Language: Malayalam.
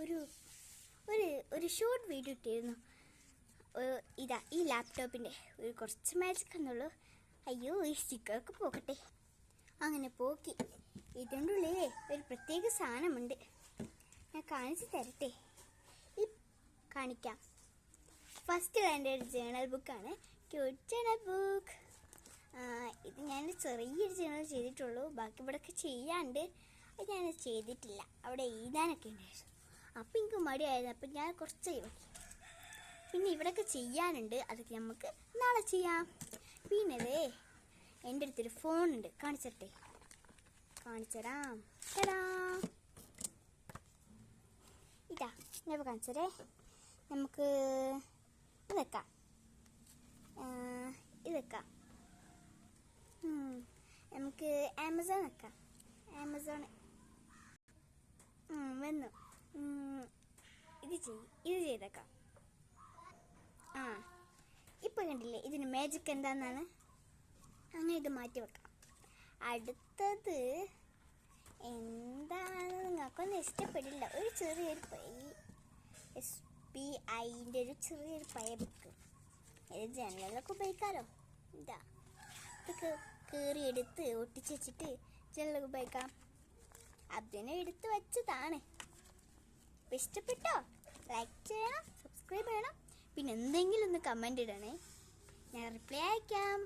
ഒരു ഒരു ഒരു ഷോർട്ട് വീഡിയോ ഇട്ടിരുന്നു. ഇതാ ഈ ലാപ്ടോപ്പിൻ്റെ ഒരു കുറച്ച് മാജിക് എന്നുള്ളൂ. അയ്യോ, ഈ സ്റ്റിക്കറൊക്കെ പോകട്ടെ. അങ്ങനെ പോക്കി. ഇതിൻ്റെ ഉള്ളിൽ ഒരു പ്രത്യേക സാധനമുണ്ട്. ഞാൻ കാണിച്ചു തരട്ടെ. കാണിക്കാം. ഫസ്റ്റ് എൻ്റെ ഒരു ജേണൽ ബുക്കാണ്. Cute journal book. ഇത് ഞാൻ ചെറിയൊരു ജേണൽ ചെയ്തിട്ടുള്ളൂ. ബാക്കി ഇവിടെയൊക്കെ ചെയ്യാണ്ട് അത് ഞാൻ ചെയ്തിട്ടില്ല. അവിടെ എഴുതാനൊക്കെ ഉണ്ടായിരുന്നു. അപ്പം എനിക്ക് മടിയായിരുന്നു. അപ്പം ഞാൻ കുറച്ച് എഴുതി. പിന്നെ ഇവിടെയൊക്കെ ചെയ്യാനുണ്ട്. അതൊക്കെ നമുക്ക് നാളെ ചെയ്യാം. പിന്നെ എൻ്റെ അടുത്തൊരു ഫോണുണ്ട്. കാണിച്ചിട്ടെ. കാണിച്ചരാം. ഇതാ ഞാൻ കാണിച്ചരേ. നമുക്ക് ഇത് വെക്കാം. നമുക്ക് ആമസോൺ വെക്കാം. ആമസോൺ വന്നു. ഇത് ചെയ്തേക്കാം. ഇപ്പം കണ്ടില്ലേ ഇതിന് മാജിക് എന്താണെന്നാണ്. അങ്ങനെ ഇത് മാറ്റി വെക്കാം. അടുത്തത് എന്താണെന്ന് നിങ്ങൾക്കൊന്നും ഇഷ്ടപ്പെടില്ല. ഒരു ചെറിയൊരു SBIൻ്റെ ഒരു ചെറിയൊരു പഴയ ബുക്ക്. ഇത് ജനലിലൊക്കെ ഉപയോഗിക്കാമല്ലോ. ഇതാ ഇതൊക്കെ കീറിയെടുത്ത് ഒട്ടിച്ച് വെച്ചിട്ട് ജനലൊക്കെ ഉപയോഗിക്കാം. അതിനെ എടുത്ത് വെച്ചതാണ്. അപ്പം ഇഷ്ടപ്പെട്ടോ? ലൈക്ക് ചെയ്യണം, സബ്സ്ക്രൈബ് ചെയ്യണം. പിന്നെ എന്തെങ്കിലും ഒന്ന് കമൻ്റ് ഇടണേ. ഞാൻ റിപ്ലൈ അയക്കാം.